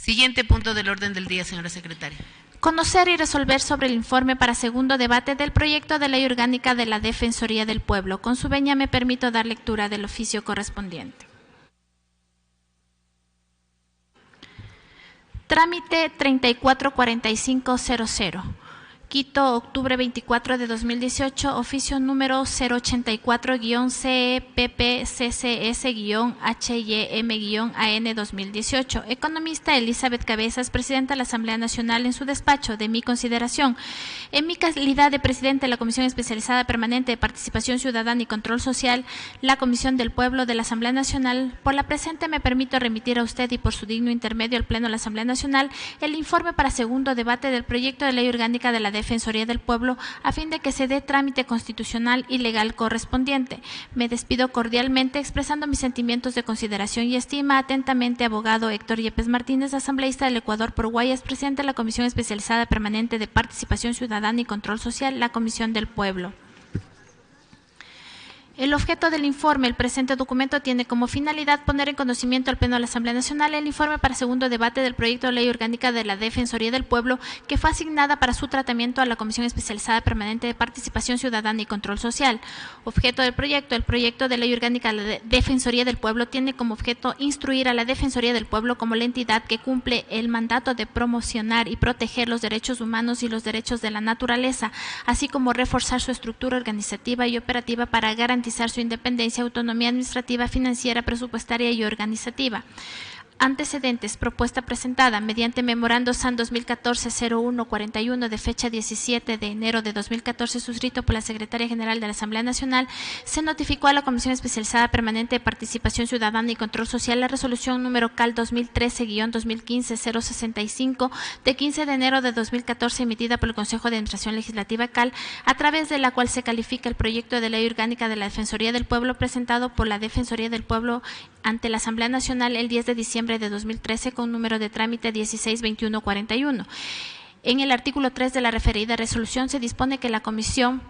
Siguiente punto del orden del día, señora secretaria. Conocer y resolver sobre el informe para segundo debate del proyecto de ley orgánica de la Defensoría del Pueblo. Con su venia me permito dar lectura del oficio correspondiente. Trámite 344500. Quito, octubre 24 de 2018, oficio número 084-CEPPCCS-HYM-AN 2018. Economista Elizabeth Cabezas, presidenta de la Asamblea Nacional, en su despacho, de mi consideración. En mi calidad de presidente de la Comisión Especializada Permanente de Participación Ciudadana y Control Social, la Comisión del Pueblo de la Asamblea Nacional, por la presente me permito remitir a usted y por su digno intermedio al Pleno de la Asamblea Nacional el informe para segundo debate del proyecto de ley orgánica de la Defensoría del Pueblo a fin de que se dé trámite constitucional y legal correspondiente. Me despido cordialmente expresando mis sentimientos de consideración y estima. Atentamente, abogado Héctor Yepes Martínez, asambleísta del Ecuador por Guayas, presidente de la Comisión Especializada Permanente de Participación Ciudadana y Control Social, la Comisión del Pueblo. El objeto del informe, el presente documento, tiene como finalidad poner en conocimiento al Pleno de la Asamblea Nacional el informe para segundo debate del proyecto de ley orgánica de la Defensoría del Pueblo, que fue asignada para su tratamiento a la Comisión Especializada Permanente de Participación Ciudadana y Control Social. Objeto del proyecto. El proyecto de ley orgánica de la Defensoría del Pueblo tiene como objeto instruir a la Defensoría del Pueblo como la entidad que cumple el mandato de promocionar y proteger los derechos humanos y los derechos de la naturaleza, así como reforzar su estructura organizativa y operativa para garantizar su independencia, autonomía administrativa, financiera, presupuestaria y organizativa. Antecedentes. Propuesta presentada mediante memorando SAN 2014-0141 de fecha 17 de enero de 2014, suscrito por la Secretaria General de la Asamblea Nacional. Se notificó a la Comisión Especializada Permanente de Participación Ciudadana y Control Social la resolución número CAL 2013-2015-065 de 15 de enero de 2014, emitida por el Consejo de Administración Legislativa CAL, a través de la cual se califica el proyecto de ley orgánica de la Defensoría del Pueblo presentado por la Defensoría del Pueblo ante la Asamblea Nacional el 10 de diciembre de 2013 con número de trámite 162141. En el artículo 3 de la referida resolución se dispone que la Comisión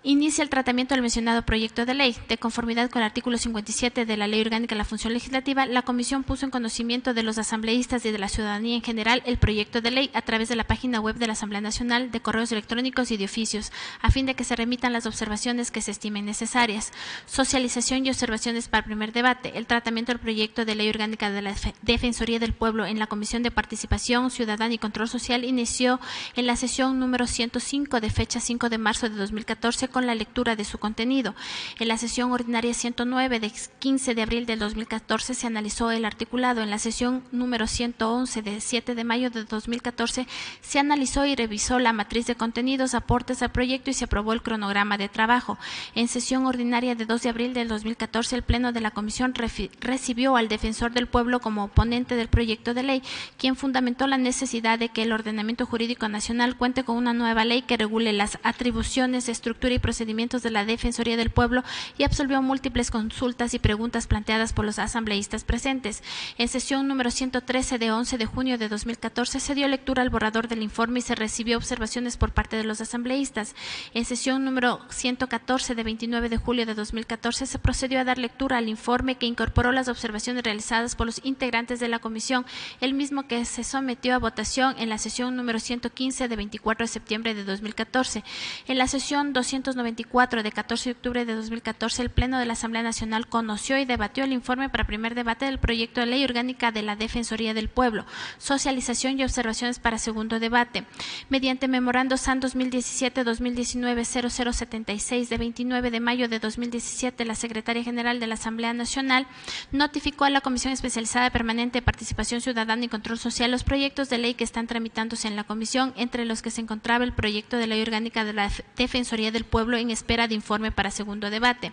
inicia el tratamiento del mencionado proyecto de ley. De conformidad con el artículo 57 de la Ley Orgánica de la Función Legislativa, la Comisión puso en conocimiento de los asambleístas y de la ciudadanía en general el proyecto de ley a través de la página web de la Asamblea Nacional, de correos electrónicos y de oficios, a fin de que se remitan las observaciones que se estimen necesarias. Socialización y observaciones para el primer debate. El tratamiento del proyecto de ley orgánica de la Defensoría del Pueblo en la Comisión de Participación Ciudadana y Control Social inició en la sesión número 105 de fecha 5 de marzo de 2014 con la lectura de su contenido. En la sesión ordinaria 109 de 15 de abril del 2014 se analizó el articulado. En la sesión número 111 de 7 de mayo de 2014 se analizó y revisó la matriz de contenidos, aportes al proyecto y se aprobó el cronograma de trabajo. En sesión ordinaria de 2 de abril del 2014 el Pleno de la Comisión recibió al Defensor del Pueblo como oponente del proyecto de ley, quien fundamentó la necesidad de que el ordenamiento jurídico nacional cuente con una nueva ley que regule las atribuciones, estructura y procedimientos de la Defensoría del Pueblo, y absolvió múltiples consultas y preguntas planteadas por los asambleístas presentes. En sesión número 113 de 11 de junio de 2014 se dio lectura al borrador del informe y se recibió observaciones por parte de los asambleístas. En sesión número 114 de 29 de julio de 2014 se procedió a dar lectura al informe, que incorporó las observaciones realizadas por los integrantes de la comisión, el mismo que se sometió a votación en la sesión número 115 de 24 de septiembre de 2014. En la sesión 294 de 14 de octubre de 2014, el Pleno de la Asamblea Nacional conoció y debatió el informe para primer debate del proyecto de ley orgánica de la Defensoría del Pueblo. Socialización y observaciones para segundo debate. Mediante memorando SAN 2017-2019-0076 de 29 de mayo de 2017, la Secretaria General de la Asamblea Nacional notificó a la Comisión Especializada Permanente de Participación Ciudadana y Control Social los proyectos de ley que están tramitándose en la comisión, entre los que se encontraba el proyecto de ley orgánica de la Defensoría del Pueblo en espera de informe para segundo debate.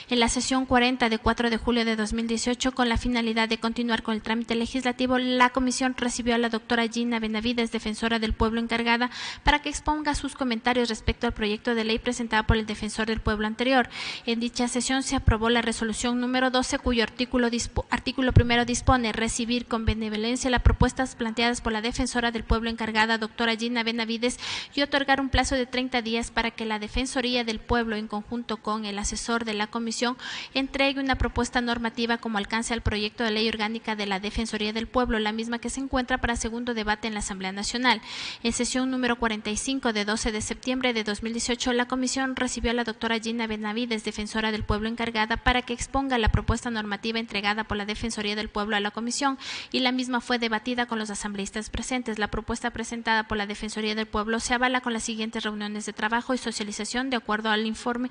En la sesión 40 de 4 de julio de 2018, con la finalidad de continuar con el trámite legislativo, la comisión recibió a la doctora Gina Benavides, defensora del pueblo encargada, para que exponga sus comentarios respecto al proyecto de ley presentado por el defensor del pueblo anterior. En dicha sesión se aprobó la resolución número 12, cuyo artículo primero dispone recibir con benevolencia las propuestas planteadas por la defensora del pueblo encargada, doctora Gina Benavides, y otorgar un plazo de 30 días para que la Defensoría Defensoría del Pueblo, en conjunto con el asesor de la comisión, entregue una propuesta normativa como alcance al proyecto de ley orgánica de la Defensoría del Pueblo, la misma que se encuentra para segundo debate en la Asamblea Nacional. En sesión número 45 de 12 de septiembre de 2018, la comisión recibió a la doctora Gina Benavides, defensora del pueblo encargada, para que exponga la propuesta normativa entregada por la Defensoría del Pueblo a la comisión, y la misma fue debatida con los asambleístas presentes. La propuesta presentada por la Defensoría del Pueblo se avala con las siguientes reuniones de trabajo y socialización de acuerdo al informe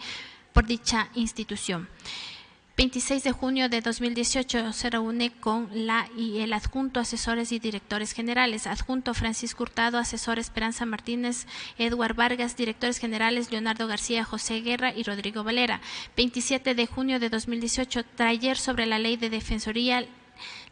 por dicha institución. 26 de junio de 2018 se reúne con la y el adjunto asesores y directores generales. Adjunto Francisco Hurtado, asesor Esperanza Martínez, Edward Vargas, directores generales Leonardo García, José Guerra y Rodrigo Valera. 27 de junio de 2018, taller sobre la ley de defensoría.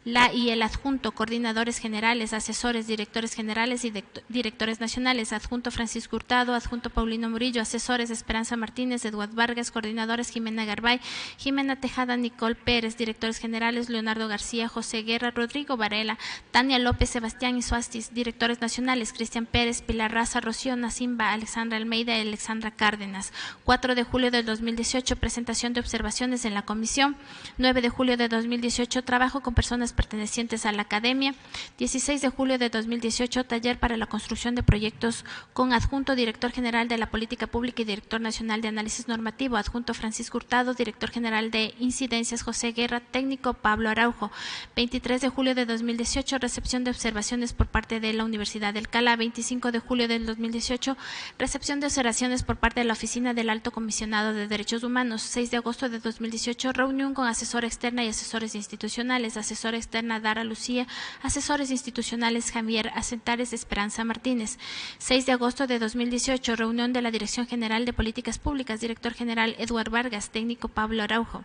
La y el adjunto, coordinadores generales, asesores, directores generales y directores nacionales. Adjunto Francisco Hurtado, adjunto Paulino Murillo, asesores Esperanza Martínez, Eduardo Vargas, coordinadores Jimena Garbay, Jimena Tejada, Nicole Pérez, directores generales Leonardo García, José Guerra, Rodrigo Varela, Tania López, Sebastián Isuastis, directores nacionales Cristian Pérez, Pilar Raza, Rocío Nacimba, Alexandra Almeida y Alexandra Cárdenas. 4 de julio del 2018, presentación de observaciones en la comisión. 9 de julio de 2018, trabajo con personas pertenecientes a la academia. 16 de julio de 2018, taller para la construcción de proyectos con adjunto director general de la política pública y director nacional de análisis normativo, adjunto Francisco Hurtado, director general de incidencias José Guerra, técnico Pablo Araujo. 23 de julio de 2018, recepción de observaciones por parte de la Universidad del Cala. 25 de julio del 2018, recepción de observaciones por parte de la Oficina del Alto Comisionado de Derechos Humanos. 6 de agosto de 2018, reunión con asesora externa y asesores institucionales. Asesora externa Dara Lucía, asesores institucionales Javier Asentares, Esperanza Martínez. 6 de agosto de 2018, reunión de la Dirección General de Políticas Públicas, director general Eduardo Vargas, técnico Pablo Araujo.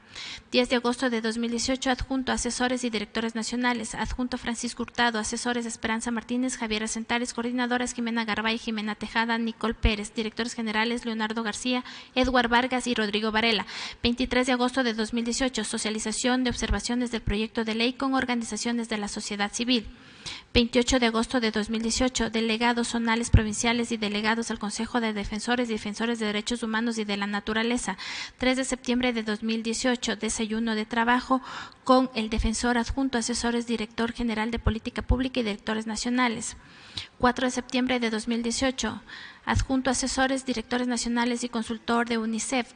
10 de agosto de 2018, adjunto asesores y directores nacionales, adjunto Francisco Hurtado, asesores Esperanza Martínez, Javier Asentares, coordinadoras Jimena Garbay, Jimena Tejada, Nicole Pérez, directores generales Leonardo García, Eduardo Vargas y Rodrigo Varela. 23 de agosto de 2018, socialización de observaciones del proyecto de ley con organizaciones de la sociedad civil. 28 de agosto de 2018, delegados zonales provinciales y delegados al Consejo de Defensores y Defensores de Derechos Humanos y de la Naturaleza. 3 de septiembre de 2018, desayuno de trabajo con el defensor adjunto, asesores, director general de Política Pública y directores nacionales. 4 de septiembre de 2018, adjunto, asesores, directores nacionales y consultor de UNICEF.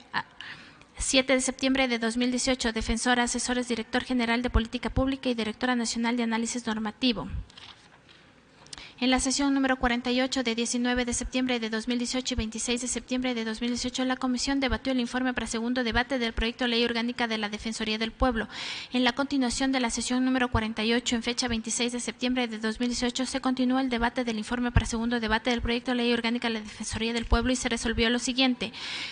7 de septiembre de 2018, defensora, asesores, director general de Política Pública y directora nacional de Análisis Normativo. En la sesión número 48 de 19 de septiembre de 2018 y 26 de septiembre de 2018, la comisión debatió el informe para segundo debate del proyecto de ley orgánica de la Defensoría del Pueblo. En la continuación de la sesión número 48, en fecha 26 de septiembre de 2018, se continuó el debate del informe para segundo debate del proyecto de ley orgánica de la Defensoría del Pueblo y se resolvió lo siguiente: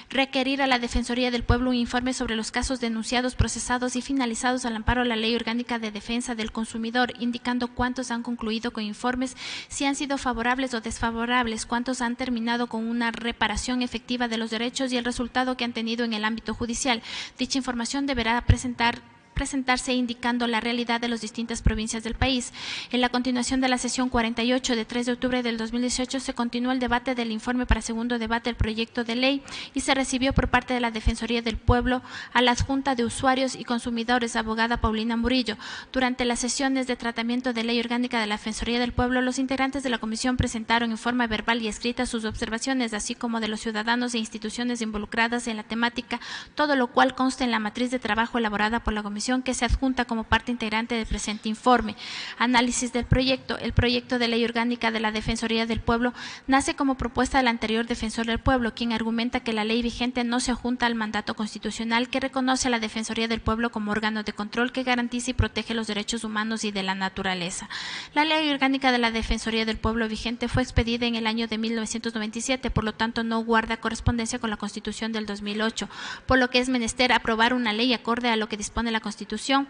requerir a la Defensoría del Pueblo un informe sobre los casos denunciados, procesados y finalizados al amparo de la Ley Orgánica de Defensa del Consumidor, indicando cuántos han concluido con informes, si han sido favorables o desfavorables, cuántos han terminado con una reparación efectiva de los derechos y el resultado que han tenido en el ámbito judicial. Dicha información deberá presentarse indicando la realidad de las distintas provincias del país. En la continuación de la sesión 48 de 3 de octubre del 2018 se continuó el debate del informe para segundo debate del proyecto de ley y se recibió por parte de la Defensoría del Pueblo a la adjunta de usuarios y consumidores, abogada Paulina Murillo. Durante las sesiones de tratamiento de ley orgánica de la Defensoría del Pueblo, los integrantes de la comisión presentaron en forma verbal y escrita sus observaciones, así como de los ciudadanos e instituciones involucradas en la temática, todo lo cual consta en la matriz de trabajo elaborada por la comisión, que se adjunta como parte integrante del presente informe. Análisis del proyecto. El proyecto de ley orgánica de la Defensoría del Pueblo nace como propuesta del anterior defensor del pueblo, quien argumenta que la ley vigente no se adjunta al mandato constitucional que reconoce a la Defensoría del Pueblo como órgano de control que garantiza y protege los derechos humanos y de la naturaleza. La ley orgánica de la Defensoría del Pueblo vigente fue expedida en el año de 1997, por lo tanto no guarda correspondencia con la Constitución del 2008, por lo que es menester aprobar una ley acorde a lo que dispone la Constitución Constitución.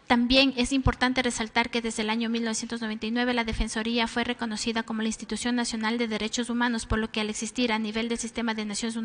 También es importante resaltar que desde el año 1999 la Defensoría fue reconocida como la Institución Nacional de Derechos Humanos, por lo que al existir a nivel del sistema de Naciones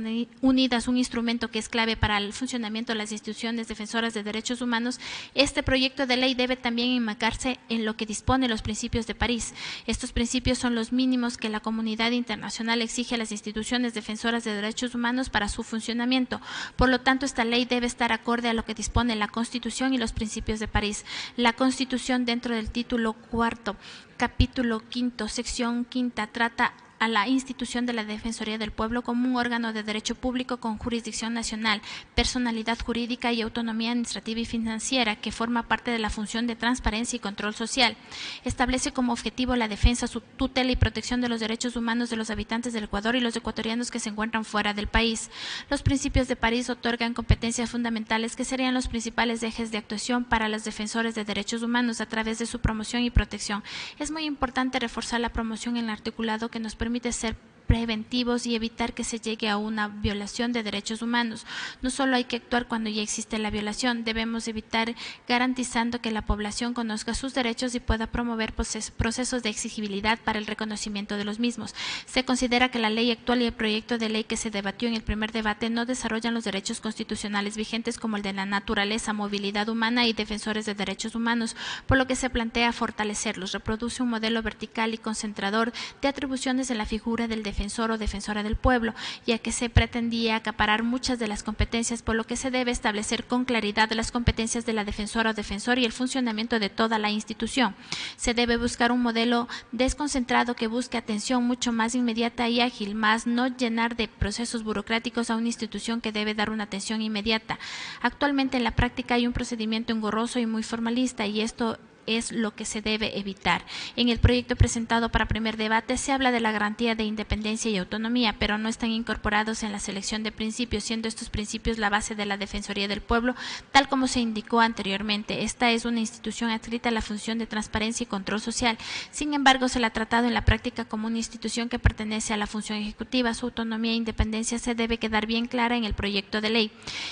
Unidas un instrumento que es clave para el funcionamiento de las instituciones defensoras de derechos humanos, este proyecto de ley debe también enmarcarse en lo que dispone los principios de París. Estos principios son los mínimos que la comunidad internacional exige a las instituciones defensoras de derechos humanos para su funcionamiento. Por lo tanto, esta ley debe estar acorde a lo que dispone la Constitución y los principios de París. La Constitución, dentro del título cuarto, capítulo quinto, sección quinta, trata a la institución de la Defensoría del Pueblo como un órgano de derecho público con jurisdicción nacional, personalidad jurídica y autonomía administrativa y financiera, que forma parte de la función de transparencia y control social. Establece como objetivo la defensa, su tutela y protección de los derechos humanos de los habitantes del Ecuador y los ecuatorianos que se encuentran fuera del país. Los principios de París otorgan competencias fundamentales que serían los principales ejes de actuación para los defensores de derechos humanos a través de su promoción y protección. Es muy importante reforzar la promoción en el articulado que nos permite ser preventivos y evitar que se llegue a una violación de derechos humanos. No solo hay que actuar cuando ya existe la violación, debemos evitar garantizando que la población conozca sus derechos y pueda promover procesos de exigibilidad para el reconocimiento de los mismos. Se considera que la ley actual y el proyecto de ley que se debatió en el primer debate no desarrollan los derechos constitucionales vigentes como el de la naturaleza, movilidad humana y defensores de derechos humanos, por lo que se plantea fortalecerlos. Reproduce un modelo vertical y concentrador de atribuciones en la figura del defensor o defensora del pueblo, ya que se pretendía acaparar muchas de las competencias, por lo que se debe establecer con claridad las competencias de la defensora o defensor y el funcionamiento de toda la institución. Se debe buscar un modelo desconcentrado que busque atención mucho más inmediata y ágil, más no llenar de procesos burocráticos a una institución que debe dar una atención inmediata. Actualmente en la práctica hay un procedimiento engorroso y muy formalista, y esto es lo que se debe evitar. En el proyecto presentado para primer debate se habla de la garantía de independencia y autonomía, pero no están incorporados en la selección de principios, siendo estos principios la base de la Defensoría del Pueblo, tal como se indicó anteriormente. Esta es una institución adscrita a la función de transparencia y control social. Sin embargo, se la ha tratado en la práctica como una institución que pertenece a la función ejecutiva. Su autonomía e independencia se debe quedar bien clara en el proyecto de ley.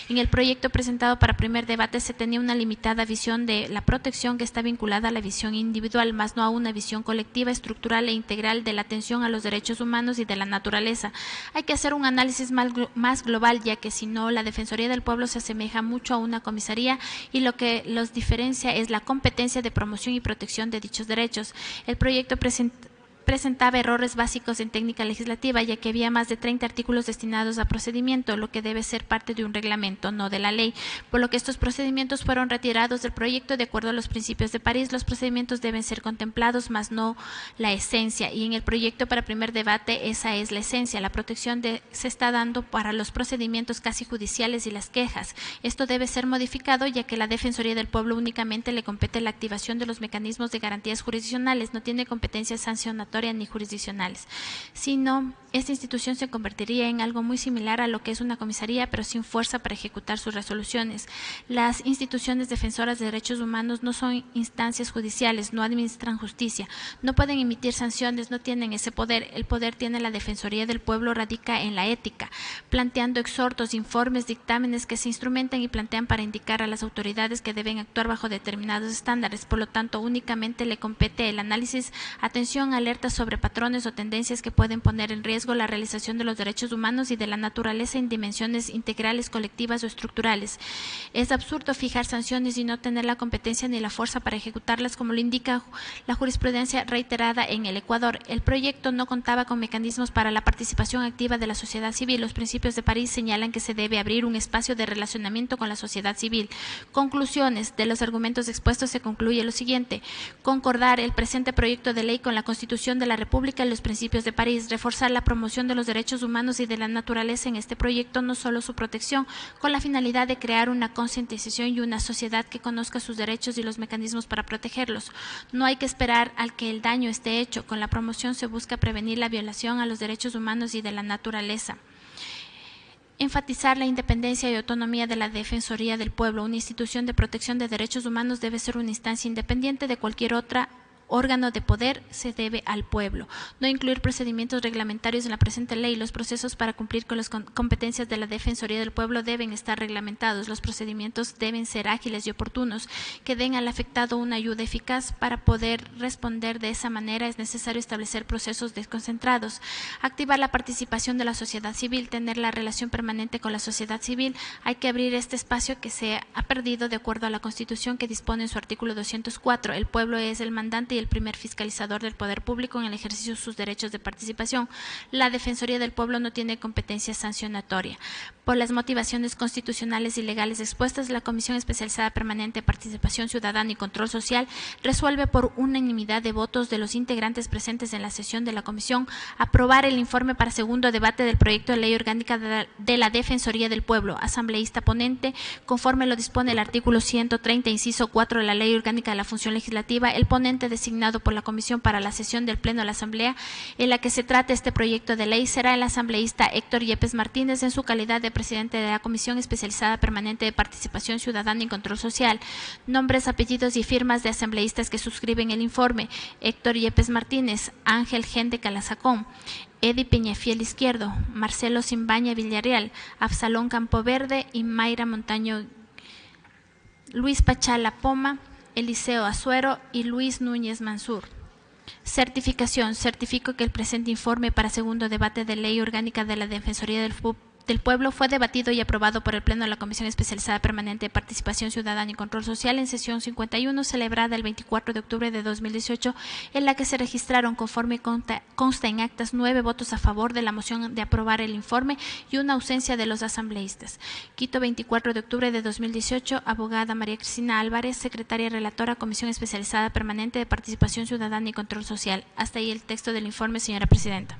En el proyecto presentado para primer debate se tenía una limitada visión de la protección que está vinculada a la visión individual, más no a una visión colectiva, estructural e integral de la atención a los derechos humanos y de la naturaleza. Hay que hacer un análisis más global, ya que si no, la Defensoría del Pueblo se asemeja mucho a una comisaría y lo que los diferencia es la competencia de promoción y protección de dichos derechos. El proyecto presentaba errores básicos en técnica legislativa, ya que había más de 30 artículos destinados a procedimiento, lo que debe ser parte de un reglamento, no de la ley, por lo que estos procedimientos fueron retirados del proyecto. De acuerdo a los principios de París, los procedimientos deben ser contemplados, más no la esencia, y en el proyecto para primer debate esa es la esencia. La protección se está dando para los procedimientos casi judiciales y las quejas. Esto debe ser modificado, ya que la Defensoría del Pueblo únicamente le compete la activación de los mecanismos de garantías jurisdiccionales, no tiene competencias sancionatorias ni jurisdiccionales, sino esta institución se convertiría en algo muy similar a lo que es una comisaría, pero sin fuerza para ejecutar sus resoluciones. Las instituciones defensoras de derechos humanos no son instancias judiciales, no administran justicia, no pueden emitir sanciones, no tienen ese poder. El poder tiene la Defensoría del Pueblo, radica en la ética, planteando exhortos, informes, dictámenes que se instrumentan y plantean para indicar a las autoridades que deben actuar bajo determinados estándares. Por lo tanto, únicamente le compete el análisis, atención, alerta sobre patrones o tendencias que pueden poner en riesgo la realización de los derechos humanos y de la naturaleza en dimensiones integrales, colectivas o estructurales. Es absurdo fijar sanciones y no tener la competencia ni la fuerza para ejecutarlas, como lo indica la jurisprudencia reiterada en el Ecuador. El proyecto no contaba con mecanismos para la participación activa de la sociedad civil. Los principios de París señalan que se debe abrir un espacio de relacionamiento con la sociedad civil. Conclusiones de los argumentos expuestos: se concluye lo siguiente: concordar el presente proyecto de ley con la Constitución de la República y los principios de París, reforzar la promoción de los derechos humanos y de la naturaleza en este proyecto, no solo su protección, con la finalidad de crear una concientización y una sociedad que conozca sus derechos y los mecanismos para protegerlos. No hay que esperar al que el daño esté hecho. Con la promoción se busca prevenir la violación a los derechos humanos y de la naturaleza. Enfatizar la independencia y autonomía de la Defensoría del Pueblo. Una institución de protección de derechos humanos debe ser una instancia independiente de cualquier otra órgano de poder se debe al pueblo. No incluir procedimientos reglamentarios en la presente ley. Los procesos para cumplir con las competencias de la Defensoría del Pueblo deben estar reglamentados. Los procedimientos deben ser ágiles y oportunos, que den al afectado una ayuda eficaz. Para poder responder de esa manera es necesario establecer procesos desconcentrados, activar la participación de la sociedad civil, tener la relación permanente con la sociedad civil. Hay que abrir este espacio que se ha perdido de acuerdo a la Constitución, que dispone en su artículo 204. El pueblo es el mandante y el primer fiscalizador del poder público en el ejercicio de sus derechos de participación. La Defensoría del Pueblo no tiene competencia sancionatoria. Por las motivaciones constitucionales y legales expuestas, la Comisión Especializada Permanente de Participación Ciudadana y Control Social resuelve por unanimidad de votos de los integrantes presentes en la sesión de la Comisión aprobar el informe para segundo debate del proyecto de ley orgánica de la Defensoría del Pueblo. Asambleísta ponente, conforme lo dispone el artículo 130, inciso 4 de la Ley Orgánica de la Función Legislativa, el ponente designado por la Comisión para la sesión del Pleno de la Asamblea en la que se trate este proyecto de ley será el asambleísta Héctor Yepes Martínez, en su calidad de presidente de la Comisión Especializada Permanente de Participación Ciudadana y Control Social. Nombres, apellidos y firmas de asambleístas que suscriben el informe: Héctor Yepes Martínez, Ángel Gente Calazacón, Edi Peñafiel Izquierdo, Marcelo Simbaña Villarreal, Absalón Campoverde y Mayra Montaño, Luis Pachala Poma, Eliseo Azuero y Luis Núñez Mansur. Certificación. Certifico que el presente informe para segundo debate de ley orgánica de la Defensoría del Pueblo fue debatido y aprobado por el Pleno de la Comisión Especializada Permanente de Participación Ciudadana y Control Social en sesión 51, celebrada el 24 de octubre de 2018, en la que se registraron, conforme consta en actas, 9 votos a favor de la moción de aprobar el informe y una ausencia de los asambleístas. Quito, 24 de octubre de 2018, abogada María Cristina Álvarez, secretaria relatora, Comisión Especializada Permanente de Participación Ciudadana y Control Social. Hasta ahí el texto del informe, señora presidenta.